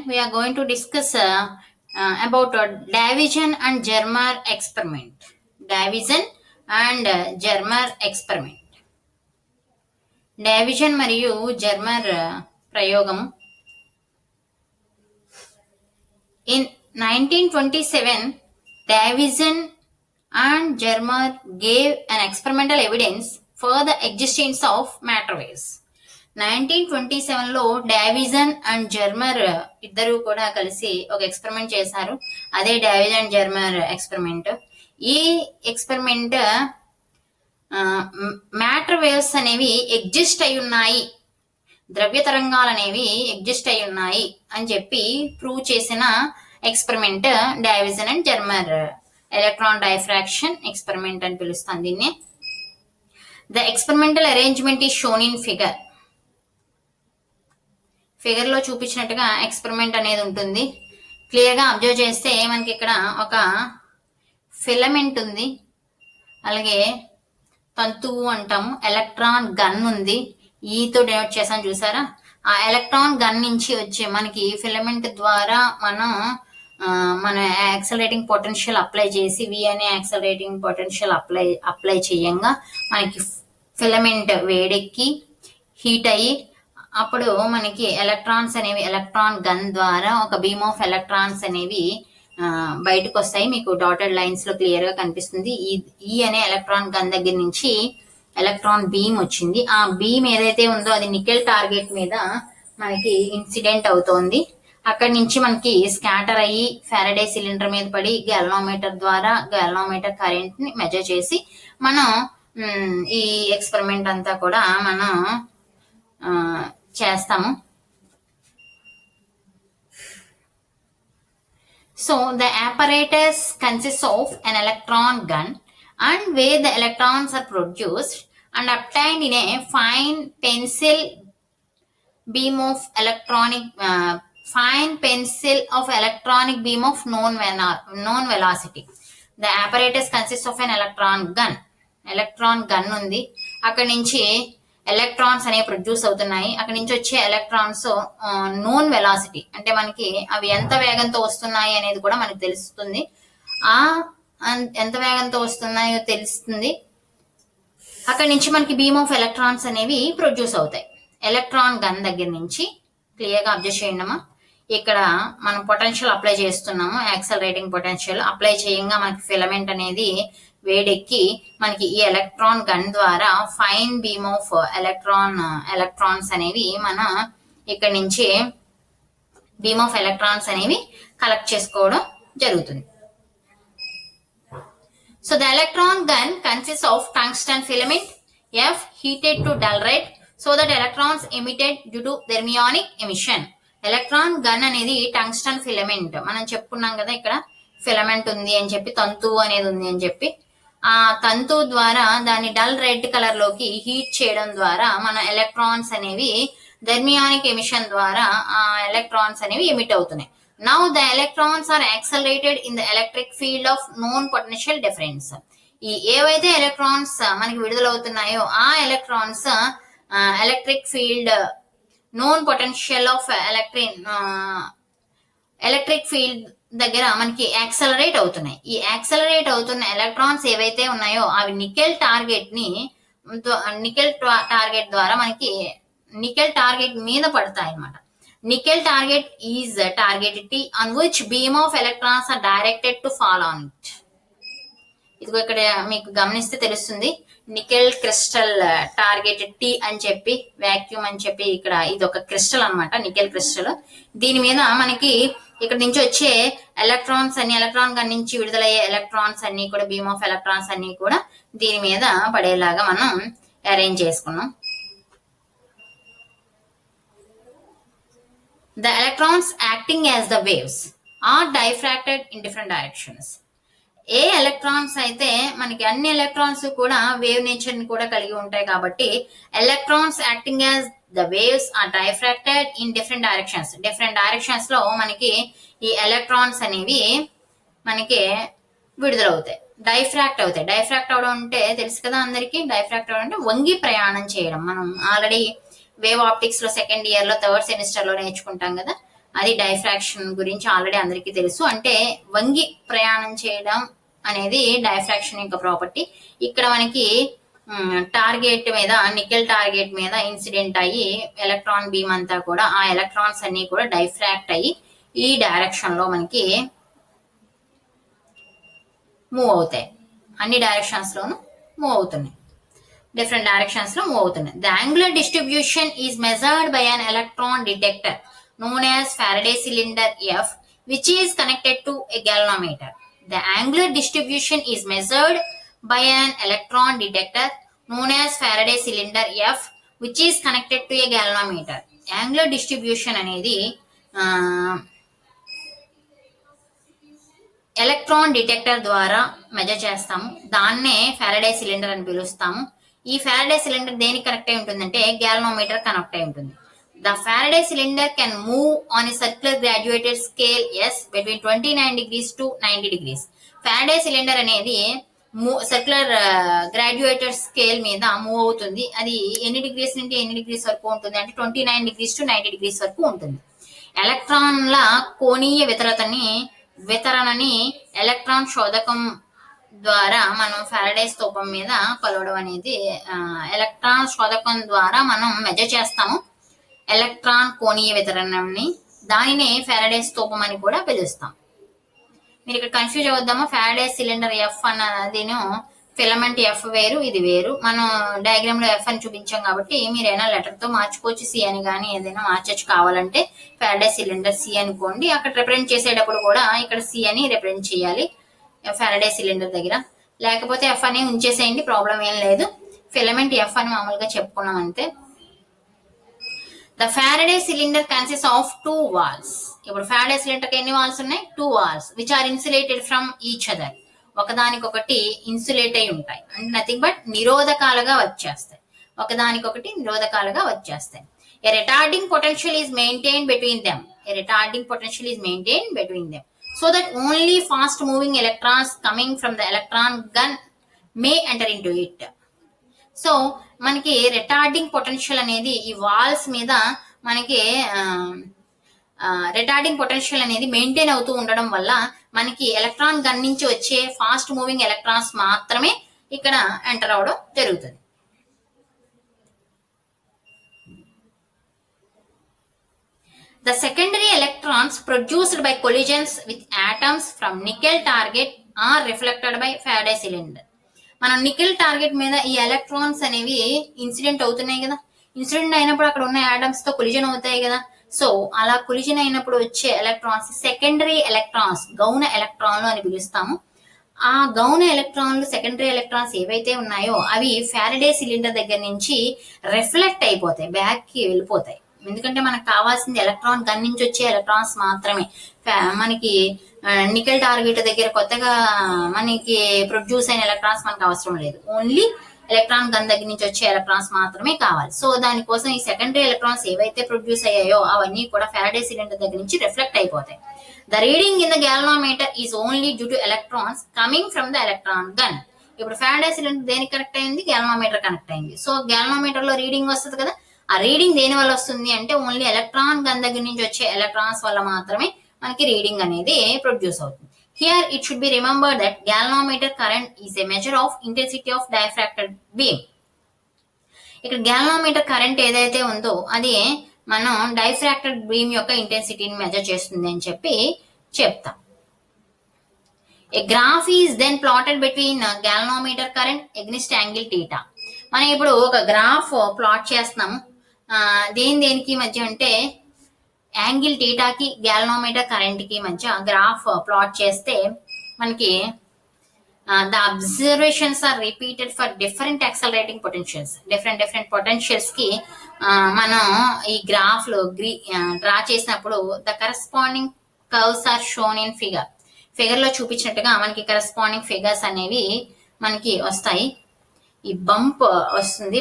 we are going to discuss about Davison and Germer experiment. Davison and Germer experiment. Davison మరియు జెర్మర్ ప్రయోగం. In 1927, Davison and Germer gave an experimental evidence for the existence of matter waves. 1927లో Davisson and Germer ఇద్దరు కూడా కలిసి ఒక experiment చేశారు. అదే Davisson and Germer experiment. ఈ ఎక్స్పెరిమెంట్ మ్యాటర్ వేవ్స్ అనేవి ఎగ్జిస్ట్ అయి ఉన్నాయి, ద్రవ్య తరంగాలు అనేవి ఎగ్జిస్ట్ అయి ఉన్నాయి అని చెప్పి ప్రూవ్ చేసిన experiment Davisson and Germer electron diffraction experiment అని పిలుస్తాం దీన్ని. The experimental arrangement is shown in figure లో చూపించినట్టుగా ఎక్స్పెరిమెంట్ అనేది ఉంటుంది. క్లియర్ గా అబ్జర్వ్ చేస్తే మనకి ఇక్కడ ఒక ఫిలమెంట్ ఉంది, అలాగే తంతువు అంటాము, ఎలక్ట్రాన్ గన్ ఉంది, ఈతో డెనోట్ చేసాను చూసారా. ఆ ఎలక్ట్రాన్ గన్ నుంచి వచ్చే మనకి ఫిలమెంట్ ద్వారా మనం మన యాక్సలరేటింగ్ పొటెన్షియల్ అప్లై చేసి వి అనే యాక్సలరేటింగ్ పొటెన్షియల్ అప్లై చేయంగా మనకి ఫిలమెంట్ వేడెక్కి హీట్ అయ్యి అప్పుడు మనకి ఎలక్ట్రాన్స్ అనేవి ఎలక్ట్రాన్ గన్ ద్వారా ఒక బీమ్ ఆఫ్ ఎలక్ట్రాన్స్ అనేవి బయటకు వస్తాయి. మీకు డాటెడ్ లైన్స్ లో క్లియర్ గా కనిపిస్తుంది. ఈ అనే ఎలక్ట్రాన్ గన్ దగ్గర నుంచి ఎలక్ట్రాన్ బీమ్ వచ్చింది. ఆ బీమ్ ఏదైతే ఉందో అది నికెల్ టార్గెట్ మీద మనకి ఇన్సిడెంట్ అవుతోంది. అక్కడి నుంచి మనకి స్కాటర్ అయ్యి ఫారడే సిలిండర్ మీద పడి గ్యాలనోమీటర్ ద్వారా గ్యాలనోమీటర్ కరెంట్ ని మెజర్ చేసి మనం ఈ ఎక్స్పెరిమెంట్ అంతా కూడా మనం చేస్తాము. So the apparatus consists of an electron gun and where the electrons are produced and obtained in a fine pencil beam of electronic beam of known velocity. The apparatus consists of an electron gun ఉంది. అక్కడి నుంచి electrons అనేవి produce అవుతున్నాయి. అక్కడి నుంచి వచ్చే electrons known velocity అంటే మనకి అవి ఎంత వేగంతో వస్తున్నాయి అనేది కూడా మనకి తెలుస్తుంది. ఎంత వేగంతో వస్తున్నాయో తెలుస్తుంది. అక్కడి నుంచి మనకి బీమ్ ఆఫ్ ఎలక్ట్రాన్స్ అనేవి ప్రొడ్యూస్ అవుతాయి. ఎలక్ట్రాన్ గన్ దగ్గర నుంచి క్లియర్ గా అబ్జర్వ్ చేయండి. ఇక్కడ మనం పొటెన్షియల్ అప్లై చేస్తున్నాము, యాక్సలరేటింగ్ పొటెన్షియల్ అప్లై చేయంగా మనకి ఫిలమెంట్ అనేది వేడెక్కి మనకి ఈ ఎలక్ట్రాన్ గన్ ద్వారా ఫైన్ బీమ్ ఆఫ్ ఎలక్ట్రాన్స్ అనేవి మన ఇక్కడ నుంచి బీమ్ ఆఫ్ ఎలక్ట్రాన్స్ అనేవి కలెక్ట్ చేసుకోవడం జరుగుతుంది. So the electron gun consist of tungsten filament F heated to dull red so that electrons emitted due to thermionic emission. Electron gun అనేది tungsten filament. మనం చెప్పుకున్నాం కదా ఇక్కడ ఫిలమెంట్ ఉంది అని చెప్పి, తంతువు అనేది ఉంది అని చెప్పి. ఆ తంతువు ద్వారా దాన్ని డల్ రెడ్ కలర్ లోకి హీట్ చేయడం ద్వారా మన ఎలక్ట్రాన్స్ అనేవి థెర్మియానిక్ ఎమిషన్ ద్వారా ఆ ఎలక్ట్రాన్స్ అనేవి ఎమిట్ అవుతున్నాయి. Now the electrons are accelerated in the electric field of known potential difference. ఈ ఏవైతే ఎలక్ట్రాన్స్ మనకి విడుదలవుతున్నాయో ఆ electrons electric field known potential of electric field దగ్గర మనకి యాక్సలరేట్ అవుతున్నాయి. ఈ యాక్సలరేట్ అవుతున్న ఎలక్ట్రాన్స్ ఏవైతే ఉన్నాయో అవి నికెల్ టార్గెట్ ద్వారా మనకి నికెల్ టార్గెట్ మీద పడతాయి అన్నమాట. Nickel target is target T on which beam of electrons are directed to fall on it. ఇదిగో ఇక్కడ మీకు గమనిస్తే తెలుస్తుంది. నికెల్ క్రిస్టల్ టార్గెట్ టీ అని చెప్పి వాక్యూమ్ అని చెప్పి ఇక్కడ ఇది ఒక క్రిస్టల్ అనమాట, నికెల్ క్రిస్టల్. దీని మీద మనకి ఇక్కడ నుంచి వచ్చే ఎలక్ట్రాన్స్ అన్ని ఎలక్ట్రాన్ గన్ నుంచి విడుదలయ్యే ఎలక్ట్రాన్స్ అన్ని కూడా బీమ్ ఆఫ్ ఎలక్ట్రాన్స్ అన్ని కూడా దీని మీద పడేలాగా మనం అరేంజ్ చేసుకున్నాం. The electrons acting as the waves are diffracted in different directions. A electrons అయితే మనకి అన్ని ఎలక్ట్రాన్స్ కూడా వేవ్ నేచర్ ని కూడా కలిగి ఉంటాయి కాబట్టి electrons acting as the waves are diffracted in different directions లో మనకి ఈ ఎలక్ట్రాన్స్ అనేవి మనకి విడుదలవుతాయి, డైఫ్రాక్ట్ అవుతాయి. డైఫ్రాక్ట్ అవడం అంటే తెలుసు కదా అందరికి. డైఫ్రాక్ట్ అవడం అంటే వంగి ప్రయాణం చేయడం. మనం ఆల్రెడీ వేవ్ ఆప్టిక్స్ లో సెకండ్ ఇయర్ లో థర్డ్ సెమిస్టర్ లో నేర్చుకుంటాం కదా. అది డైఫ్రాక్షన్ గురించి ఆల్రెడీ అందరికీ తెలుసు. అంటే వంగి ప్రయాణం చేయడం అనేది డైఫ్రాక్షన్ యొక్క ప్రాపర్టీ. ఇక్కడ మనకి టార్గెట్ మీద, నికెల్ టార్గెట్ మీద ఇన్సిడెంట్ అయ్యి ఎలక్ట్రాన్ బీమ్ అంతా కూడా, ఆ ఎలక్ట్రాన్స్ అన్ని కూడా డైఫ్రాక్ట్ అయ్యి ఈ డైరెక్షన్ లో మనకి మూవ్ అవుతాయి. అన్ని డైరెక్షన్స్ లోను మూవ్ అవుతున్నాయి, డిఫరెంట్ డైరెక్షన్స్ లో మూవ్ అవుతున్నాయి. The angular distribution is measured by an electron detector known as Faraday cylinder F, which is connected to a galvanometer. The angular distribution is measured by an electron detector known as Faraday cylinder F, which is connected to a galvanometer. Angular distribution అనేది electron detector ద్వారా measure చేస్తాము. దాన్నే Faraday cylinder అని పిలుస్తాము. ఈ Faraday cylinder దేనికి connect అయి ఉంటుందంటే గ్యాల్వనోమీటర్ కనెక్ట్ అయి ఉంటుంది. The Faraday cylinder can move on a circular graduated scale S between 29 degrees to 90 degrees. Faraday cylinder అనేది సర్క్యులర్ గ్రాడ్యుయేటెడ్ స్కేల్ మీద మూవ్ అవుతుంది. అది ఎన్ని డిగ్రీస్ నుండి ఎన్ని డిగ్రీస్ వరకు ఉంటుంది అంటే 29 డిగ్రీస్ టు 90 డిగ్రీస్ వరకు ఉంటుంది. ఎలక్ట్రాన్ల కోణీయ వితరణని ఎలక్ట్రాన్ శోధకం ద్వారా మనం ఫారడే స్తూపం మీద కొలవడం అనేది, ఎలక్ట్రాన్ శోధకం ద్వారా మనం మెజర్ చేస్తాము ఎలక్ట్రాన్ కోణీయ వితరణని. దానినే ఫారడే స్తూపం అని కూడా పిలుస్తాం. మీరు ఇక్కడ కన్ఫ్యూజ్ అవుద్దామా? ఫారడే సిలిండర్ ఎఫ్ అన్నదిను ఫిలమెంట్ ఎఫ్ వేరు, ఇది వేరు. మనం డయాగ్రామ్ లో ఎఫ్ అని చూపించాం కాబట్టి మీరు ఏదైనా లెటర్ తో మార్చుకోవచ్చు, సి అని కానీ ఏదైనా మార్చచ్చు. కావాలంటే ఫారడే సిలిండర్ సి అనుకోండి. అక్కడ రిప్రజెంట్ చేసేటప్పుడు కూడా ఇక్కడ సి అని రిప్రజెంట్ చేయాలి ఫారడే సిలిండర్ దగ్గర. లేకపోతే ఎఫ్ అని ఉంచేసేయండి, ప్రాబ్లం ఏం లేదు. ఫిలమెంట్ ఎఫ్ అని మామూలుగా చెప్పుకున్నాం అంతే. The Faraday cylinder consists of two walls. ఇప్పుడు Faraday cylinder కి ఎన్ని వాల్స్ ఉన్నాయి? 2 walls which are insulated from each other. ఒకదానికొకటి ఇన్సులేట్ అయి ఉంటాయి. అంటే నథింగ్ బట్ నిరోధకాలుగా వచ్చేస్తాయి. ఒకదానికొకటి నిరోధకాలుగా వచ్చేస్తాయి. A retarding potential is maintained between them. A retarding potential is maintained between them so that only fast moving electrons coming from the electron gun may enter into it. So మనకి retarding potential అనేది ఈ walls మీద మనకి retarding potential అనేది maintain అవుతూ ఉండడం వల్ల మనకి ఎలక్ట్రాన్ గన్ నుంచి వచ్చే ఫాస్ట్ మూవింగ్ ఎలక్ట్రాన్స్ మాత్రమే ఇక్కడ ఎంటర్ అవడం జరుగుతుంది. The secondary electrons produced by collisions with atoms from nickel target are reflected by Faraday cylinder. మనం నికెల్ టార్గెట్ మీద ఈ ఎలక్ట్రాన్స్ అనేవి ఇన్సిడెంట్ అవుతున్నాయి కదా. ఇన్సిడెంట్ అయినప్పుడు అక్కడ ఉన్న యాటమ్స్ తో కొలిజన్ అవుతాయి కదా. సో అలా కొలిజన్ అయినప్పుడు వచ్చే ఎలక్ట్రాన్స్ సెకండరీ ఎలక్ట్రాన్స్, గౌణ ఎలక్ట్రాన్లు అని పిలుస్తాము. ఆ గౌణ ఎలక్ట్రాన్లు, సెకండరీ ఎలక్ట్రాన్స్ ఏవైతే ఉన్నాయో అవి ఫారడే సిలిండర్ దగ్గర నుంచి రిఫ్లెక్ట్ అయిపోతాయి, బ్యాక్ కి వెళ్ళిపోతాయి. ఎందుకంటే మనకు కావాల్సింది ఎలక్ట్రాన్ గన్ నుంచి వచ్చే ఎలక్ట్రాన్స్ మాత్రమే. మనకి నికెల్ టార్గెట్ దగ్గర కొత్తగా మనకి ప్రొడ్యూస్ అయిన ఎలక్ట్రాన్స్ మనకు అవసరం లేదు. ఓన్లీ ఎలక్ట్రాన్ గన్ దగ్గర నుంచి వచ్చే ఎలక్ట్రాన్స్ మాత్రమే కావాలి. సో దానికోసం ఈ సెకండరీ ఎలక్ట్రాన్స్ ఏవైతే ప్రొడ్యూస్ అయ్యాయో అవన్నీ కూడా ఫారడే సిలిండర్ దగ్గర నుంచి రిఫ్లెక్ట్ అయిపోతాయి. The reading in the galvanometer is only due to electrons coming from the electron gun. ఇప్పుడు ఫారడే సిలిండర్ దేనికి కనెక్ట్ అయింది? గ్యాల్వనోమీటర్ కనెక్ట్ అయింది. సో గ్యాల్వనోమీటర్ లో రీడింగ్ వస్తుంది కదా. ఆ రీడింగ్ దేని వల్ల వస్తుంది అంటే ఓన్లీ ఎలక్ట్రాన్ గన్ దగ్గర నుంచి వచ్చే ఎలక్ట్రాన్స్ వల్ల మాత్రమే మనకి రీడింగ్ అనేది ప్రొడ్యూస్ అవుతుంది. Here it should be remembered that galvanometer current is a measure of intensity of diffracted beam. ఇక్కడ గ్యాల్వనోమీటర్ కరెంట్ ఏదైతే ఉందో అది మనం డైఫ్రాక్టెడ్ బీమ్ యొక్క ఇంటెన్సిటీని మెజర్ చేస్తుంది అని చెప్తాం. A graph is then plotted between galvanometer current against angle theta. మనం ఇప్పుడు ఒక గ్రాఫ్ ప్లాట్ చేస్తున్నాము. దేనికి మధ్య అంటే యాంగిల్ టీటాకి గ్యాల్వనోమీటర్ కరెంట్ కి మధ్య గ్రాఫ్ ప్లాట్ చేస్తే మనకి the observations are repeated for different accelerating potentials. Different potentials కి మనం ఈ గ్రాఫ్ లో డ్రా చేసినప్పుడు the corresponding curves are shown in figure లో చూపించినట్టుగా మనకి కరస్పాండింగ్ ఫిగర్స్ అనేవి మనకి వస్తాయి. ఈ బంప్ వస్తుంది.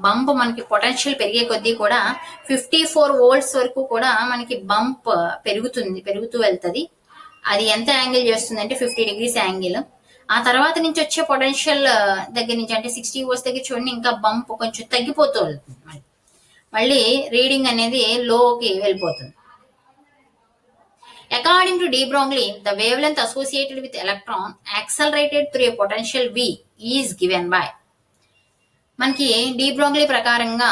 బంప్ మనకి పొటెన్షియల్ పెరిగే కొద్దీ కూడా 54 volts వరకు కూడా మనకి బంప్ పెరుగుతూ వెళ్తుంది. అది ఎంత యాంగిల్ చేస్తుంది అంటే 50 degrees యాంగిల్. ఆ తర్వాత నుంచి వచ్చే పొటెన్షియల్ దగ్గర నుంచి అంటే 60 volts దగ్గర చూడండి ఇంకా బంప్ కొంచెం తగ్గిపోతూ వెళ్తుంది. మళ్ళీ రీడింగ్ అనేది లోకి వెళ్ళిపోతుంది. According to de Broglie, the wavelength associated with electron accelerated through a potential V is given by. మనకి de Broglie ప్రకారంగా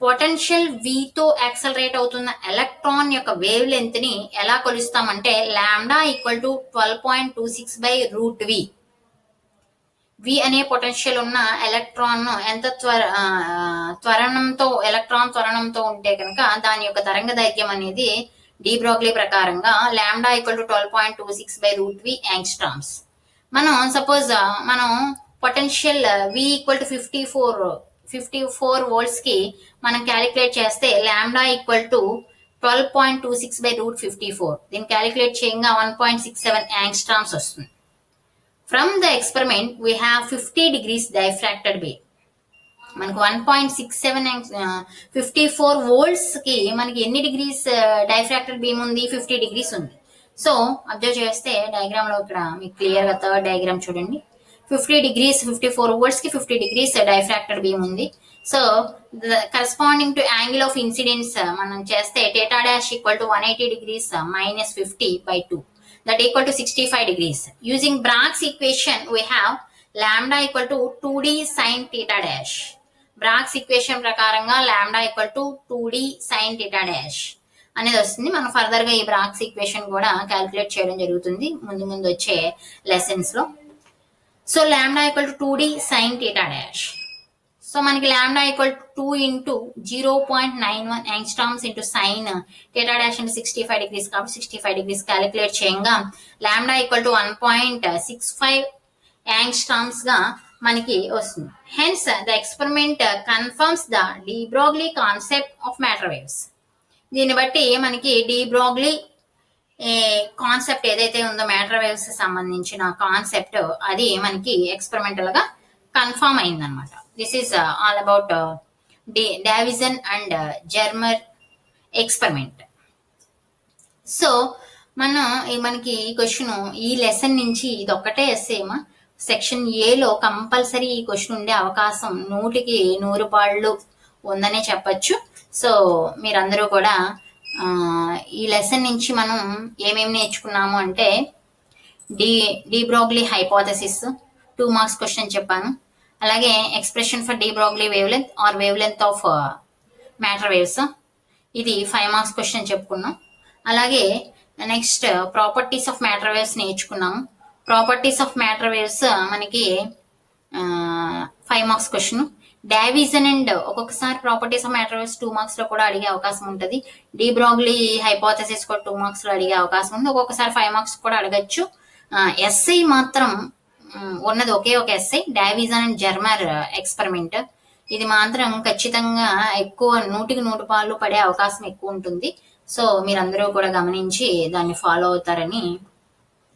పొటెన్షియల్ తో యాక్సలరేట్ అవుతున్న ఎలక్ట్రాన్ యొక్క వేవ్ లెంత్ ని ఎలా కొలుస్తామంటే లాంబ్డా ఈక్వల్ టు 12.26/√v. వి అనే పొటెన్షియల్ ఉన్న ఎలక్ట్రాన్ ఎంత ఎలక్ట్రాన్ త్వరణంతో ఉంటే కనుక దాని యొక్క తరంగ దైర్ఘ్యం అనేది de Broglie ప్రకారంగా lambda equal to 12.26/√v angstroms. మనం సపోజ్ మనం potential we equal to 54 volts కి మనం క్యాలిక్యులేట్ చేస్తే లాంబ్డా ఈక్వల్ టు 12.26/√54. దీన్ని క్యాలిక్యులేట్ చేయగా 1.67 యాంగ్స్ట్రామ్స్ వస్తుంది. From the experiment we have 50 degrees diffracted beam. మనకు 1.67 54 వోల్ట్స్ కి మనకి ఎన్ని డిగ్రీస్ డైఫ్రాక్టెడ్ బీమ్ ఉంది? 50 degrees ఉంది. సో అబ్జర్వ్ చేస్తే డయాగ్రామ్ లో ఇక్కడ మీకు క్లియర్ గా థర్డ్ డయాగ్రామ్ చూడండి. 50 degrees 54 volts కి 50 degrees డైఫ్రాక్టెడ్ బీమ్ ఉంది. So corresponding to angle of incidence మనం చేస్తే θ dash equal to 180 degrees minus 50/2, that equal to 65 degrees. Using Bragg's equation we have lambda equal to 2d sin theta dash. Bragg's equation ప్రకారంగా lambda equal to 2d sin theta dash అనేది వస్తుంది. మనం further గా ఈ Bragg's equation కూడా calculate చేయడం జరుగుతుంది ముందు వచ్చే లెసన్స్ లో. So lambda equal to 2d sin theta dash. So మనకి lambda equal to 2 into 0.91 angstroms into sine theta dash into 65 degrees కాబట్టి 65 degrees క్యాలిక్యులేట్ చేయగా లాంబ్డా ఈక్వల్ టు 1.65 యాంగ్స్ట్రామ్స్ గా మనకి వస్తుంది. Hence the experiment confirms the de Broglie concept of matter waves. దీన్ని బట్టి మనకి de Broglie concept ఏదైతే ఉందో మ్యాటర్ వేవ్స్ సంబంధించిన కాన్సెప్ట్ అది మనకి ఎక్స్పెరిమెంటల్ గా కన్ఫర్మ్ అయిందనమాట. This is all about Davisson and Germer experiment. So మనకి ఈ క్వశ్చన్ ఈ లెసన్ నుంచి ఇది ఒక్కటే ఎస్సేమా సెక్షన్ ఏలో కంపల్సరీ ఈ క్వశ్చన్ ఉండే అవకాశం 100కి 100 పాళ్ళు ఉందనే చెప్పచ్చు. సో మీరందరూ కూడా ఈ లెసన్ నుంచి మనం ఏమేమి నేర్చుకున్నాము అంటే de Broglie hypothesis 2 marks question చెప్పాను. అలాగే expression for de Broglie wavelength or wavelength of matter waves ఇది 5 మార్క్స్ క్వశ్చన్ చెప్పుకున్నాం. అలాగే next properties of matter waves నేర్చుకున్నాము. ప్రాపర్టీస్ ఆఫ్ మ్యాటర్ వేవ్స్ మనకి 5 మార్క్స్ క్వశ్చన్. డావిసన్ అండ్ ఒక్కొక్కసారి properties of matter waves 2 marks లో కూడా అడిగే అవకాశం ఉంటుంది. de Broglie హైపోథెసిస్ కూడా 2 మార్క్స్ లో అడిగే అవకాశం ఉంది. ఒక్కొక్కసారి 5 మార్క్స్ కూడా అడగచ్చు. ఎస్ఐ మాత్రం ఉన్నది ఒకే ఒక ఎస్ఐ డావిసన్ అండ్ జెర్మర్ ఎక్స్పెరిమెంట్. ఇది మాత్రం ఖచ్చితంగా ఎక్కువ 100కి 100 పాళ్ళు పడే అవకాశం ఎక్కువ ఉంటుంది. సో మీరందరూ కూడా గమనించి దాన్ని ఫాలో అవుతారని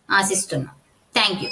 ఆశిస్తున్నాం. Thank you.